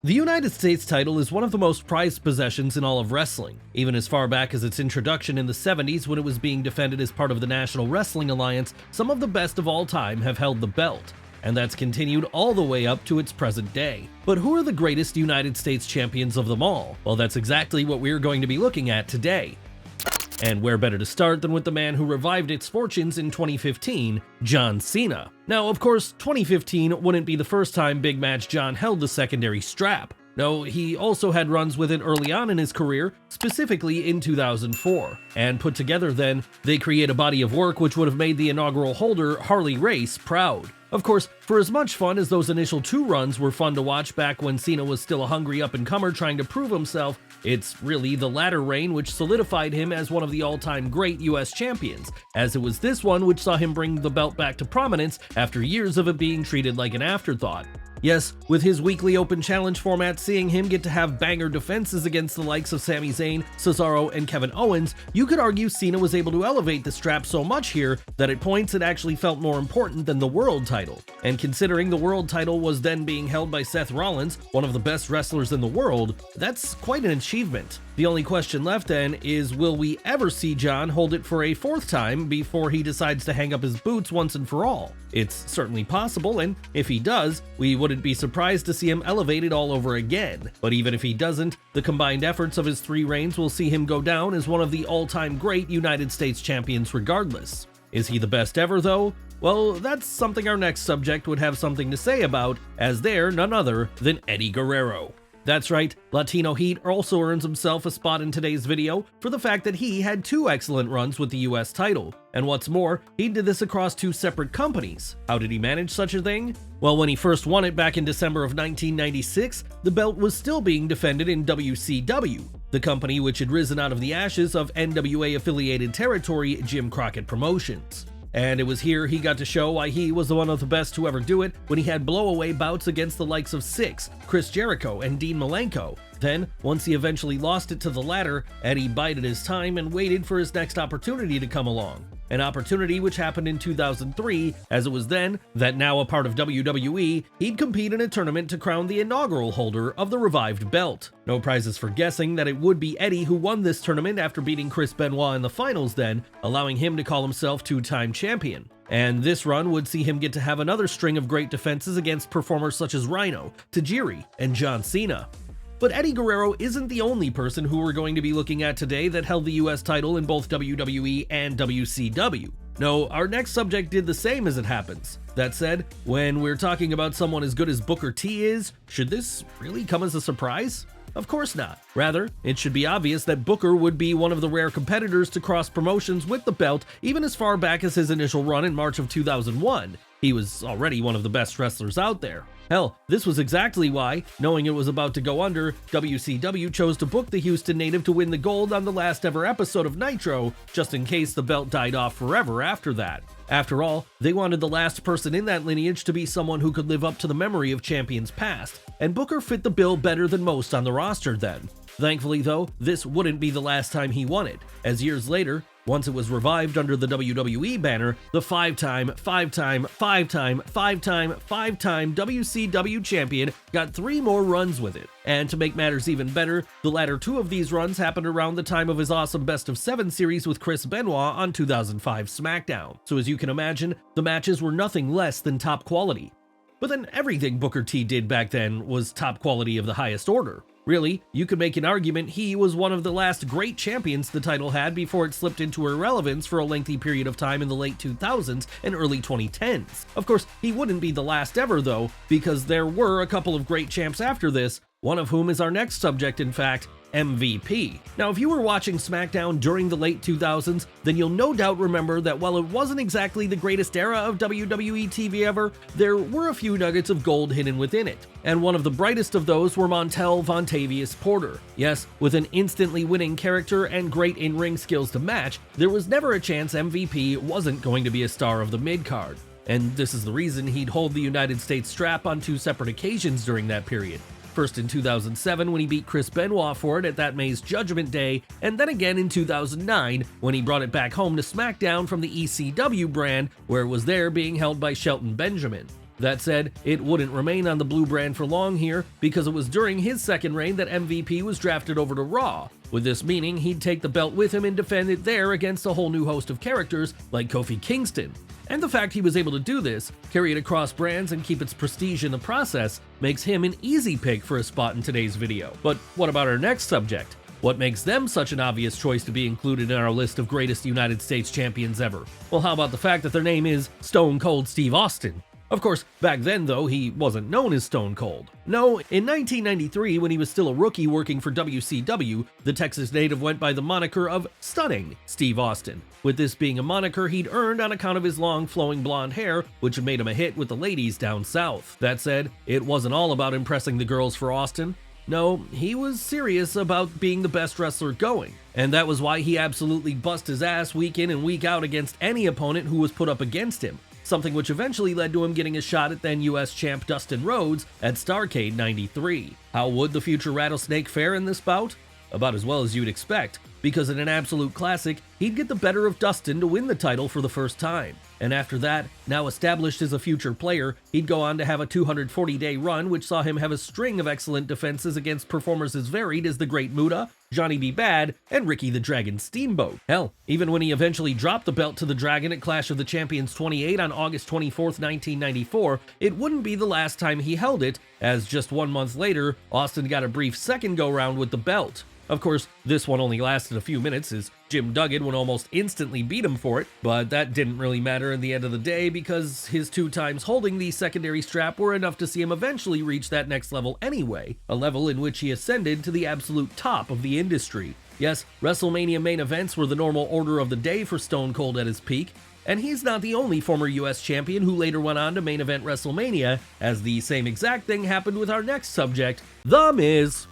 The United States title is one of the most prized possessions in all of wrestling, even as far back as its introduction in the 70s when it was being defended as part of the National Wrestling Alliance. Some of the best of all time have held the belt, and that's continued all the way up to its present day. But who are the greatest United States champions of them all? Well, that's exactly what we're going to be looking at today. And where better to start than with the man who revived its fortunes in 2015, John Cena. Now, of course, 2015 wouldn't be the first time Big Match John held the secondary strap. No, he also had runs with it early on in his career, specifically in 2004. And put together then, they create a body of work which would have made the inaugural holder, Harley Race, proud. Of course, for as much fun as those initial two runs were fun to watch back when Cena was still a hungry up-and-comer trying to prove himself, it's really the latter reign which solidified him as one of the all-time great US champions, as it was this one which saw him bring the belt back to prominence after years of it being treated like an afterthought. Yes, with his weekly open challenge format seeing him get to have banger defenses against the likes of Sami Zayn, Cesaro, and Kevin Owens, you could argue Cena was able to elevate the strap so much here that at points it actually felt more important than the world title. And considering the world title was then being held by Seth Rollins, one of the best wrestlers in the world, that's quite an achievement. The only question left then is, will we ever see John hold it for a fourth time before he decides to hang up his boots once and for all? It's certainly possible, and if he does, we wouldn't be surprised to see him elevated all over again. But even if he doesn't, the combined efforts of his three reigns will see him go down as one of the all-time great United States champions regardless. Is he the best ever though? Well, that's something our next subject would have something to say about, as they're none other than Eddie Guerrero. That's right, Latino Heat also earns himself a spot in today's video for the fact that he had two excellent runs with the US title. And what's more, he did this across two separate companies. How did he manage such a thing? Well, when he first won it back in December of 1996, the belt was still being defended in WCW, the company which had risen out of the ashes of NWA-affiliated territory Jim Crockett Promotions. And it was here he got to show why he was one of the best to ever do it when he had blowaway bouts against the likes of Syxx, Chris Jericho, and Dean Malenko. Then, once he eventually lost it to the latter, Eddie bided his time and waited for his next opportunity to come along. An opportunity which happened in 2003, as it was then that, now a part of WWE, he'd compete in a tournament to crown the inaugural holder of the revived belt. No prizes for guessing that it would be Eddie who won this tournament after beating Chris Benoit in the finals then, allowing him to call himself two-time champion. And this run would see him get to have another string of great defenses against performers such as Rhino, Tajiri, and John Cena. But Eddie Guerrero isn't the only person who we're going to be looking at today that held the US title in both WWE and WCW. No, our next subject did the same as it happens. That said, when we're talking about someone as good as Booker T is, should this really come as a surprise? Of course not. Rather, it should be obvious that Booker would be one of the rare competitors to cross promotions with the belt even as far back as his initial run in March of 2001. He was already one of the best wrestlers out there. Hell, this was exactly why, knowing it was about to go under, WCW chose to book the Houston native to win the gold on the last ever episode of Nitro, just in case the belt died off forever after that. After all, they wanted the last person in that lineage to be someone who could live up to the memory of champions past, and Booker fit the bill better than most on the roster then. Thankfully though, this wouldn't be the last time he won it, as years later, once it was revived under the WWE banner, the five-time WCW champion got three more runs with it. And to make matters even better, the latter two of these runs happened around the time of his awesome Best of 7 series with Chris Benoit on 2005 SmackDown. So as you can imagine, the matches were nothing less than top quality. But then everything Booker T did back then was top quality of the highest order. Really, you could make an argument he was one of the last great champions the title had before it slipped into irrelevance for a lengthy period of time in the late 2000s and early 2010s. Of course, he wouldn't be the last ever though, because there were a couple of great champs after this, one of whom is our next subject in fact, MVP. Now, if you were watching SmackDown during the late 2000s, then you'll no doubt remember that while it wasn't exactly the greatest era of WWE TV ever, there were a few nuggets of gold hidden within it. And one of the brightest of those were Montel Vontavious Porter. Yes, with an instantly winning character and great in-ring skills to match, there was never a chance MVP wasn't going to be a star of the mid-card. And this is the reason he'd hold the United States strap on two separate occasions during that period. First in 2007 when he beat Chris Benoit for it at that May's Judgment Day, and then again in 2009 when he brought it back home to SmackDown from the ECW brand, where it was there being held by Shelton Benjamin. That said, it wouldn't remain on the blue brand for long here, because it was during his second reign that MVP was drafted over to Raw, with this meaning he'd take the belt with him and defend it there against a whole new host of characters like Kofi Kingston. And the fact he was able to do this, carry it across brands and keep its prestige in the process, makes him an easy pick for a spot in today's video. But what about our next subject? What makes them such an obvious choice to be included in our list of greatest United States champions ever? Well, how about the fact that their name is Stone Cold Steve Austin? Of course, back then though, he wasn't known as Stone Cold. No, in 1993, when he was still a rookie working for WCW, the Texas native went by the moniker of Stunning Steve Austin, with this being a moniker he'd earned on account of his long flowing blonde hair, which had made him a hit with the ladies down south. That said, it wasn't all about impressing the girls for Austin. No, he was serious about being the best wrestler going, and that was why he absolutely bust his ass week in and week out against any opponent who was put up against him. Something which eventually led to him getting a shot at then US champ Dustin Rhodes at Starrcade 93. How would the future Rattlesnake fare in this bout? About as well as you'd expect, because in an absolute classic, he'd get the better of Dustin to win the title for the first time. And after that, now established as a future player, he'd go on to have a 240-day run which saw him have a string of excellent defenses against performers as varied as the Great Muta, Johnny B. Bad, and Ricky the Dragon Steamboat. Hell, even when he eventually dropped the belt to the Dragon at Clash of the Champions 28 on August 24th, 1994, it wouldn't be the last time he held it, as just 1 month later, Austin got a brief second go-round with the belt. Of course, this one only lasted a few minutes as Jim Duggan would almost instantly beat him for it, but that didn't really matter in the end of the day because his 2 times holding the secondary strap were enough to see him eventually reach that next level anyway, a level in which he ascended to the absolute top of the industry. Yes, WrestleMania main events were the normal order of the day for Stone Cold at his peak, and he's not the only former US champion who later went on to main event WrestleMania, as the same exact thing happened with our next subject, The Miz.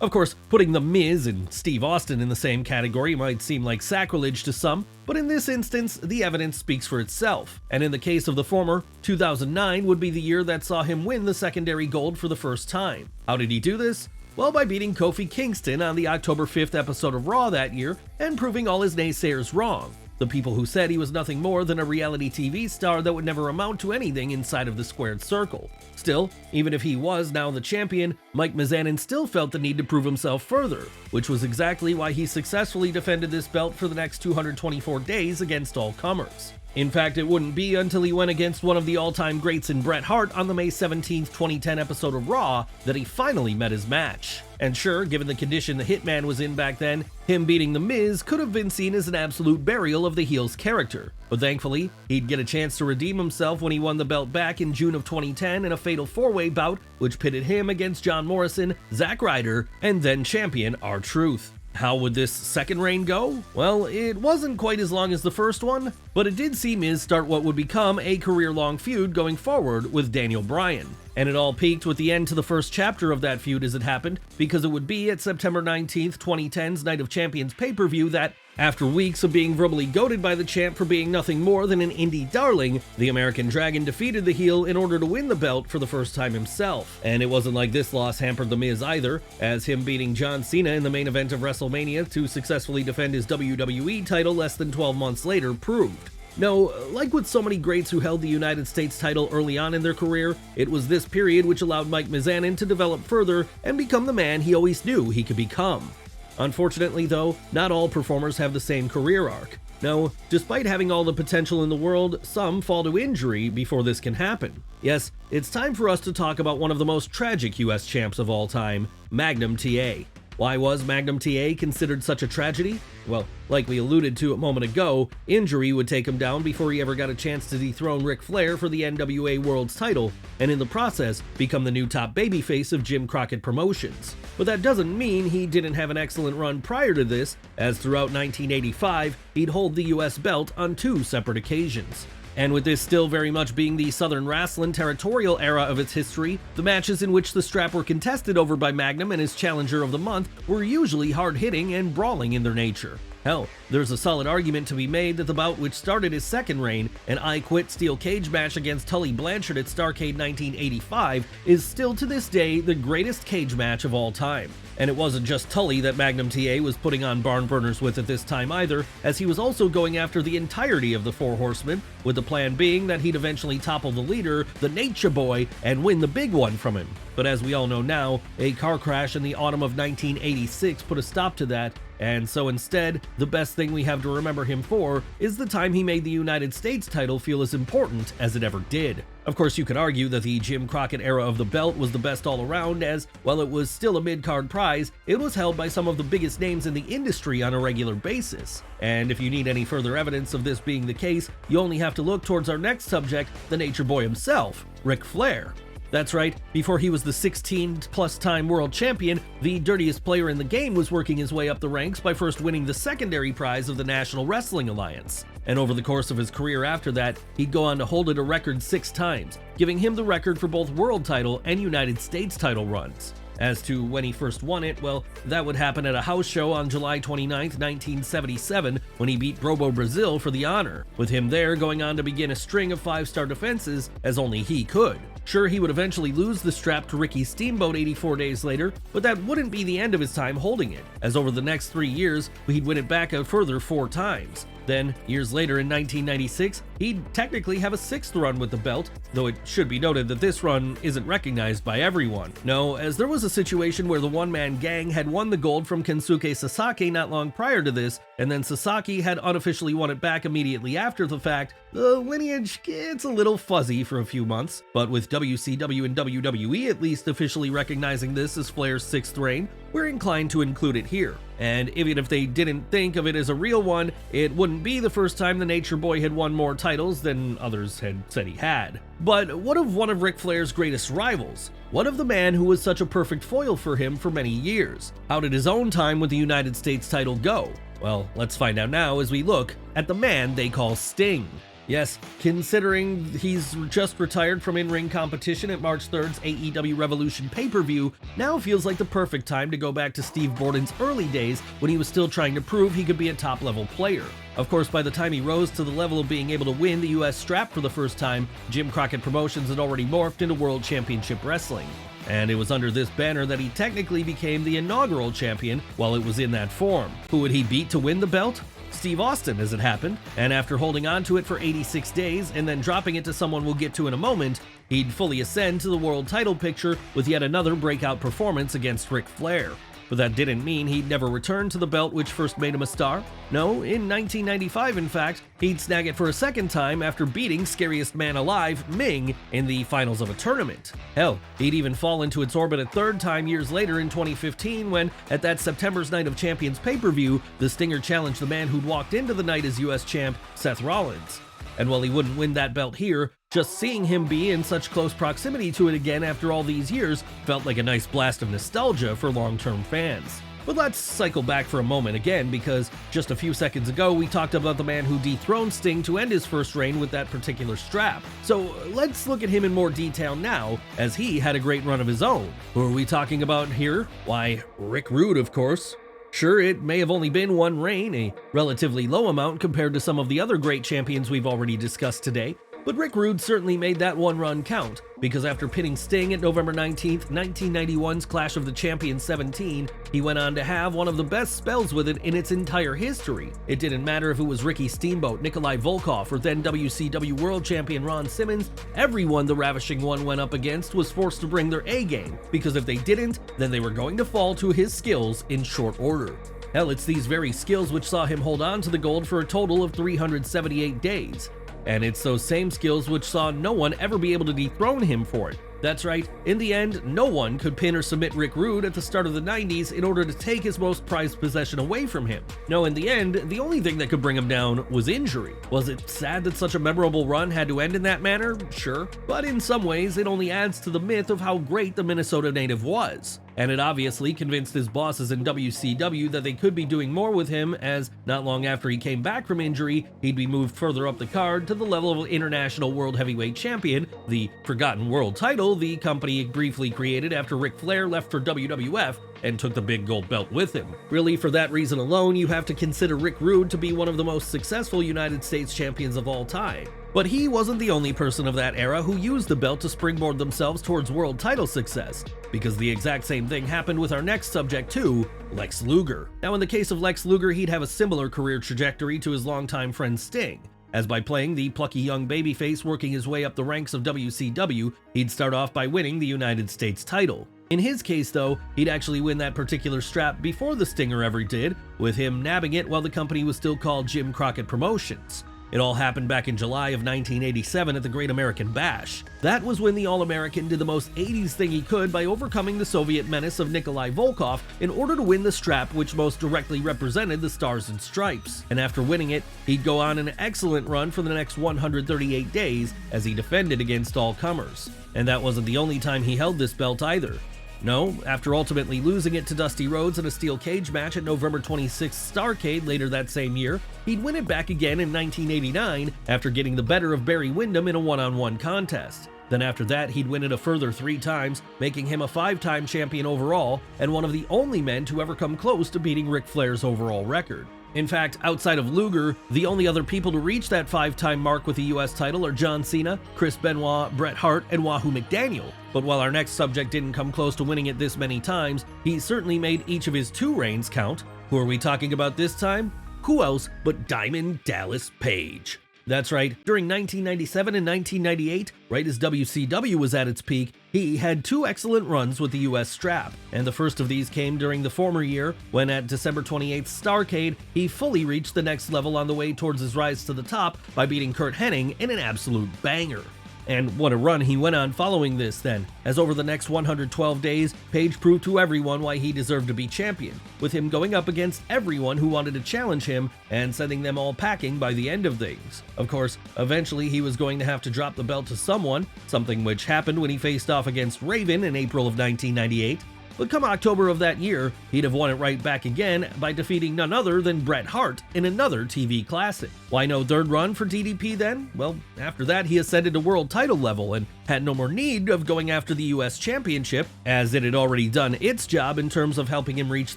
Of course, putting The Miz and Steve Austin in the same category might seem like sacrilege to some, but in this instance, the evidence speaks for itself. And in the case of the former, 2009 would be the year that saw him win the secondary gold for the first time. How did he do this? Well, by beating Kofi Kingston on the October 5th episode of Raw that year and proving all his naysayers wrong. The people who said he was nothing more than a reality TV star that would never amount to anything inside of the squared circle. Still, even if he was now the champion, Mike Mizanin still felt the need to prove himself further, which was exactly why he successfully defended this belt for the next 224 days against all comers. In fact, it wouldn't be until he went against one of the all-time greats in Bret Hart on the May 17th, 2010 episode of Raw that he finally met his match. And sure, given the condition the Hitman was in back then, him beating The Miz could have been seen as an absolute burial of the heel's character. But thankfully, he'd get a chance to redeem himself when he won the belt back in June of 2010 in a fatal 4-way bout which pitted him against John Morrison, Zack Ryder, and then champion R-Truth. How would this second reign go? Well, it wasn't quite as long as the first one, but it did see Miz start what would become a career-long feud going forward with Daniel Bryan. And it all peaked with the end to the first chapter of that feud as it happened, because it would be at September 19th, 2010's Night of Champions pay-per-view that, after weeks of being verbally goaded by the champ for being nothing more than an indie darling, the American Dragon defeated the heel in order to win the belt for the first time himself. And it wasn't like this loss hampered The Miz either, as him beating John Cena in the main event of WrestleMania to successfully defend his WWE title less than 12 months later proved. No, like with so many greats who held the United States title early on in their career, it was this period which allowed Mike Mizanin to develop further and become the man he always knew he could become. Unfortunately though, not all performers have the same career arc. No, despite having all the potential in the world, some fall to injury before this can happen. Yes, it's time for us to talk about one of the most tragic US champs of all time, Magnum TA. Why was Magnum TA considered such a tragedy? Well, like we alluded to a moment ago, injury would take him down before he ever got a chance to dethrone Ric Flair for the NWA World's title, and in the process, become the new top babyface of Jim Crockett Promotions. But that doesn't mean he didn't have an excellent run prior to this, as throughout 1985, he'd hold the US belt on 2 separate occasions. And with this still very much being the Southern Wrestling territorial era of its history, the matches in which the strap were contested over by Magnum and his challenger of the month were usually hard-hitting and brawling in their nature. Hell, there's a solid argument to be made that the bout which started his second reign, an I Quit steel cage match against Tully Blanchard at Starrcade 1985, is still to this day the greatest cage match of all time. And it wasn't just Tully that Magnum TA was putting on barn burners with at this time either, as he was also going after the entirety of the Four Horsemen, with the plan being that he'd eventually topple the leader, the Nature Boy, and win the big one from him. But as we all know now, a car crash in the autumn of 1986 put a stop to that, and so instead, the best thing we have to remember him for is the time he made the United States title feel as important as it ever did. Of course, you could argue that the Jim Crockett era of the belt was the best all around, as, while it was still a mid-card prize, it was held by some of the biggest names in the industry on a regular basis. And if you need any further evidence of this being the case, you only have to look towards our next subject, the Nature Boy himself, Ric Flair. That's right, before he was the 16+ time world champion, the dirtiest player in the game was working his way up the ranks by first winning the secondary prize of the National Wrestling Alliance. And over the course of his career after that, he'd go on to hold it a record 6 times, giving him the record for both world title and United States title runs. As to when he first won it, well, that would happen at a house show on July 29, 1977, when he beat Robo Brazil for the honor, with him there going on to begin a string of 5-star defenses as only he could. Sure, he would eventually lose the strap to Ricky Steamboat 84 days later, but that wouldn't be the end of his time holding it, as over the next 3 years, he'd win it back a further 4 times. Then, years later in 1996, he'd technically have a 6th run with the belt, though it should be noted that this run isn't recognized by everyone. No, as there was a situation where the one-man gang had won the gold from Kensuke Sasaki not long prior to this, and then Sasaki had unofficially won it back immediately after the fact. The lineage gets a little fuzzy for a few months, but with WCW and WWE at least officially recognizing this as Flair's 6th reign, we're inclined to include it here. And even if they didn't think of it as a real one, it wouldn't be the first time the Nature Boy had won more titles than others had said he had. But what of one of Ric Flair's greatest rivals? What of the man who was such a perfect foil for him for many years? How did his own time with the United States title go? Well, let's find out now as we look at the man they call Sting. Yes, considering he's just retired from in-ring competition at March 3rd's AEW Revolution pay-per-view, now feels like the perfect time to go back to Steve Borden's early days when he was still trying to prove he could be a top-level player. Of course, by the time he rose to the level of being able to win the US strap for the first time, Jim Crockett Promotions had already morphed into World Championship Wrestling. And it was under this banner that he technically became the inaugural champion while it was in that form. Who would he beat to win the belt? Steve Austin, as it happened, and after holding on to it for 86 days and then dropping it to someone we'll get to in a moment, he'd fully ascend to the world title picture with yet another breakout performance against Ric Flair. But that didn't mean he'd never return to the belt which first made him a star. No, in 1995, in fact, he'd snag it for a second time after beating Scariest Man Alive, Ming, in the finals of a tournament. Hell, he'd even fall into its orbit a 3rd time years later in 2015 when, at that September's Night of Champions pay-per-view, the Stinger challenged the man who'd walked into the night as US champ, Seth Rollins. And while he wouldn't win that belt here, just seeing him be in such close proximity to it again after all these years felt like a nice blast of nostalgia for long-term fans. But let's cycle back for a moment again, because just a few seconds ago we talked about the man who dethroned Sting to end his first reign with that particular strap. So let's look at him in more detail now, as he had a great run of his own. Who are we talking about here? Why, Rick Rude, of course. Sure, it may have only been 1 reign, a relatively low amount compared to some of the other great champions we've already discussed today, but Rick Rude certainly made that 1 run count, because after pinning Sting at November 19th, 1991's Clash of the Champions 17, he went on to have one of the best spells with it in its entire history. It didn't matter if it was Ricky Steamboat, Nikolai Volkov, or then WCW World Champion Ron Simmons, everyone the Ravishing One went up against was forced to bring their A-game, because if they didn't, then they were going to fall to his skills in short order. Hell, it's these very skills which saw him hold on to the gold for a total of 378 days. And it's those same skills which saw no one ever be able to dethrone him for it. That's right, in the end, no one could pin or submit Rick Rude at the start of the 90s in order to take his most prized possession away from him. No, in the end, the only thing that could bring him down was injury. Was it sad that such a memorable run had to end in that manner? Sure, but in some ways, it only adds to the myth of how great the Minnesota native was. And it obviously convinced his bosses in WCW that they could be doing more with him, as not long after he came back from injury, he'd be moved further up the card to the level of International World Heavyweight Champion, the forgotten world title, title the company briefly created after Ric Flair left for WWF and took the big gold belt with him. Really, for that reason alone, you have to consider Rick Rude to be one of the most successful United States champions of all time. But he wasn't the only person of that era who used the belt to springboard themselves towards world title success, because the exact same thing happened with our next subject too, Lex Luger. Now, in the case of Lex Luger, he'd have a similar career trajectory to his longtime friend Sting, as by playing the plucky young babyface working his way up the ranks of WCW, he'd start off by winning the United States title. In his case though, he'd actually win that particular strap before the Stinger ever did, with him nabbing it while the company was still called Jim Crockett Promotions. It all happened back in July of 1987 at the Great American Bash. That was when the All-American did the most 80s thing he could by overcoming the Soviet menace of Nikolai Volkov in order to win the strap which most directly represented the Stars and Stripes. And after winning it, he'd go on an excellent run for the next 138 days as he defended against all comers. And that wasn't the only time he held this belt either. No, after ultimately losing it to Dusty Rhodes in a steel cage match at November 26th Starrcade later that same year, he'd win it back again in 1989 after getting the better of Barry Windham in a one-on-one contest. Then after that, he'd win it a further 3 times, making him a 5-time champion overall and one of the only men to ever come close to beating Ric Flair's overall record. In fact, outside of Luger, the only other people to reach that 5-time mark with the US title are John Cena, Chris Benoit, Bret Hart, and Wahoo McDaniel. But while our next subject didn't come close to winning it this many times, he certainly made each of his 2 reigns count. Who are we talking about this time? Who else but Diamond Dallas Page? That's right, during 1997 and 1998, right as WCW was at its peak, he had 2 excellent runs with the US strap, and the first of these came during the former year, when at December 28th Starrcade, he fully reached the next level on the way towards his rise to the top by beating Curt Hennig in an absolute banger. And what a run he went on following this then, as over the next 112 days, Page proved to everyone why he deserved to be champion, with him going up against everyone who wanted to challenge him and sending them all packing by the end of things. Of course, eventually he was going to have to drop the belt to someone, something which happened when he faced off against Raven in April of 1998. But come October of that year, he'd have won it right back again by defeating none other than Bret Hart in another TV classic. Why no third run for DDP then? Well, after that he ascended to world title level and had no more need of going after the US Championship, as it had already done its job in terms of helping him reach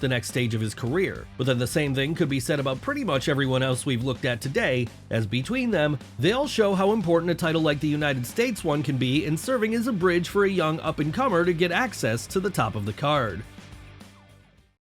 the next stage of his career. But then the same thing could be said about pretty much everyone else we've looked at today, as between them, they all show how important a title like the United States one can be in serving as a bridge for a young up-and-comer to get access to the top of the card.